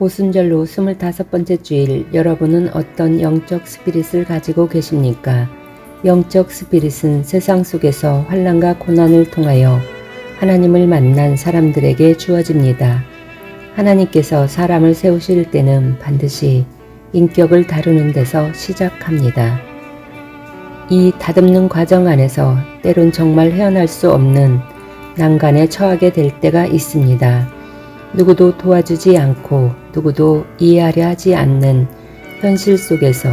오순절로 25번째 주일, 여러분은 어떤 영적 스피릿을 가지고 계십니까? 영적 스피릿은 세상 속에서 환난과 고난을 통하여 하나님을 만난 사람들에게 주어집니다. 하나님께서 사람을 세우실 때는 반드시 인격을 다루는 데서 시작합니다. 이 다듬는 과정 안에서 때론 정말 헤어날 수 없는 난간에 처하게 될 때가 있습니다. 누구도 도와주지 않고 누구도 이해하려 하지 않는 현실 속에서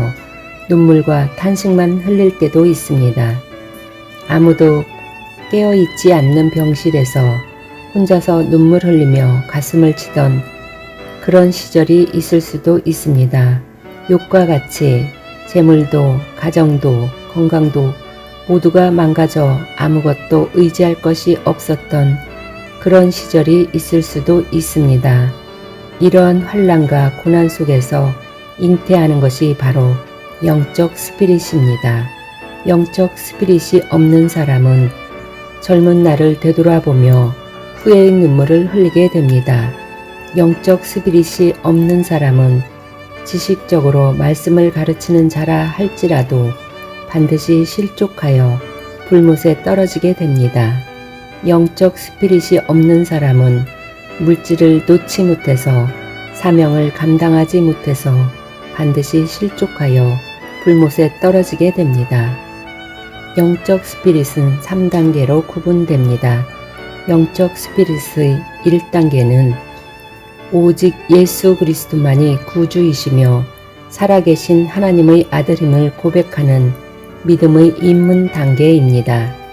눈물과 탄식만 흘릴 때도 있습니다. 아무도 깨어있지 않는 병실에서 혼자서 눈물 흘리며 가슴을 치던 그런 시절이 있을 수도 있습니다. 욕과 같이 재물도 가정도 건강도 모두가 망가져 아무것도 의지할 것이 없었던 그런 시절이 있을 수도 있습니다. 이러한 환난과 고난 속에서 잉태하는 것이 바로 영적 스피릿입니다. 영적 스피릿이 없는 사람은 젊은 날을 되돌아보며 후회의 눈물을 흘리게 됩니다. 영적 스피릿이 없는 사람은 지식적으로 말씀을 가르치는 자라 할지라도 반드시 실족하여 불못에 떨어지게 됩니다. 영적 스피릿이 없는 사람은 물질을 놓지 못해서 사명을 감당하지 못해서 반드시 실족하여 불못에 떨어지게 됩니다. 영적 스피릿은 3단계로 구분됩니다. 영적 스피릿의 1단계는 오직 예수 그리스도만이 구주이시며 살아계신 하나님의 아들임을 고백하는 믿음의 입문 단계입니다.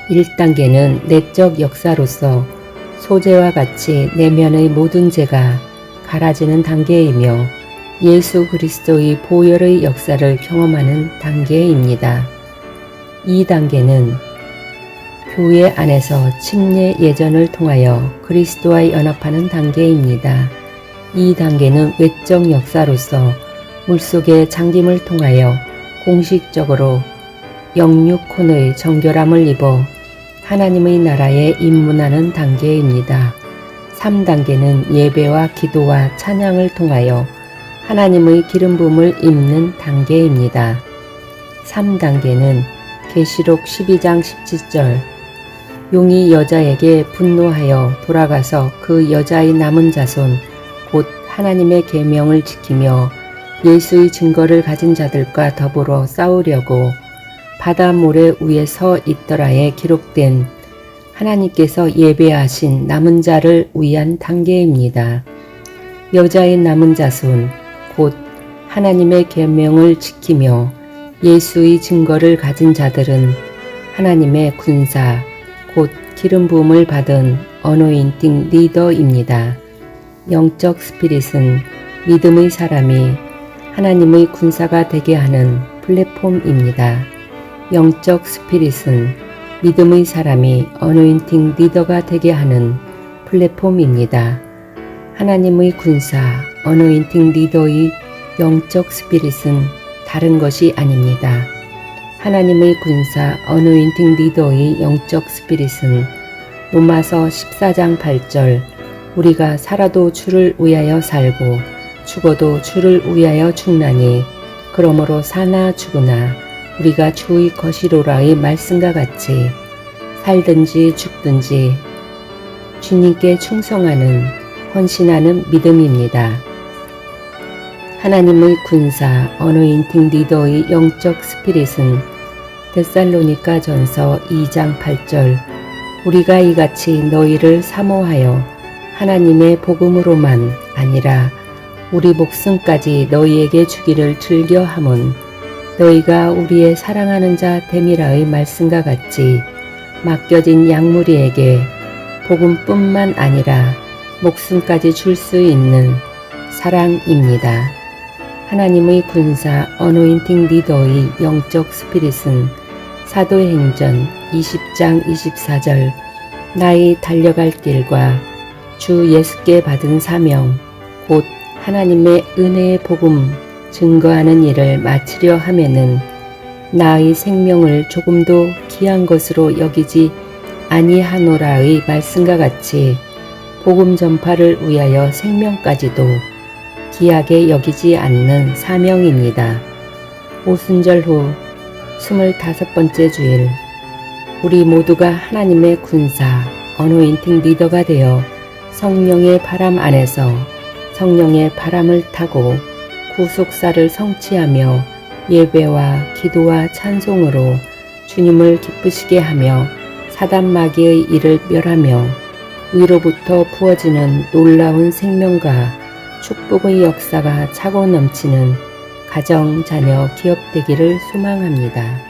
1단계는 내적 역사로서 소재와 같이 내면의 모든 죄가 갈아지는 단계이며 예수 그리스도의 보혈의 역사를 경험하는 단계입니다. 2단계는 교회 안에서 침례 예전을 통하여 그리스도와 연합하는 단계입니다. 이 단계는 외적 역사로서 물속의 잠김을 통하여 공식적으로 영육혼의 정결함을 입어 하나님의 나라에 입문하는 단계입니다. 3단계는 예배와 기도와 찬양을 통하여 하나님의 기름 부음을 입는 단계입니다. 3단계는 계시록 12장 17절 용이 여자에게 분노하여 돌아가서 그 여자의 남은 자손 곧 하나님의 계명을 지키며 예수의 증거를 가진 자들과 더불어 싸우려고 바다 모래 위에 서 있더라에 기록된 하나님께서 예배하신 남은 자를 위한 단계입니다. 여자의 남은 자손 곧 하나님의 계명을 지키며 예수의 증거를 가진 자들은 하나님의 군사 곧 기름 부음을 받은 어노인팅 리더입니다. 영적 스피릿은 믿음의 사람이 하나님의 군사가 되게 하는 플랫폼입니다. 영적 스피릿은 믿음의 사람이 어노인팅 리더가 되게 하는 플랫폼입니다. 하나님의 군사 어노인팅 리더의 영적 스피릿은 다른 것이 아닙니다. 하나님의 군사 어노인팅 리더의 영적 스피릿은 로마서 14장 8절 우리가 살아도 주를 위하여 살고 죽어도 주를 위하여 죽나니 그러므로 사나 죽으나 우리가 주의 것이로라의 말씀과 같이 살든지 죽든지 주님께 충성하는 헌신하는 믿음입니다. 하나님의 군사 어노인팅 리더의 영적 스피릿은 데살로니가 전서 2장 8절 우리가 이같이 너희를 사모하여 하나님의 복음으로만 아니라 우리 목숨까지 너희에게 주기를 즐겨함은 너희가 우리의 사랑하는 자 데미라의 말씀과 같이 맡겨진 양무리에게 복음뿐만 아니라 목숨까지 줄 수 있는 사랑입니다. 하나님의 군사 어노인팅 리더의 영적 스피릿은 사도행전 20장 24절 나의 달려갈 길과 주 예수께 받은 사명 곧 하나님의 은혜의 복음 증거하는 일을 마치려 하면은 나의 생명을 조금도 귀한 것으로 여기지 아니하노라의 말씀과 같이 복음 전파를 위하여 생명까지도 귀하게 여기지 않는 사명입니다. 오순절 후 25번째 주일, 우리 모두가 하나님의 군사, 어노인팅 리더가 되어 성령의 바람 안에서 성령의 바람을 타고 구속사를 성취하며 예배와 기도와 찬송으로 주님을 기쁘시게 하며 사단 마귀의 일을 멸하며 위로부터 부어지는 놀라운 생명과 축복의 역사가 차고 넘치는 가정, 자녀, 기업 되기를 소망합니다.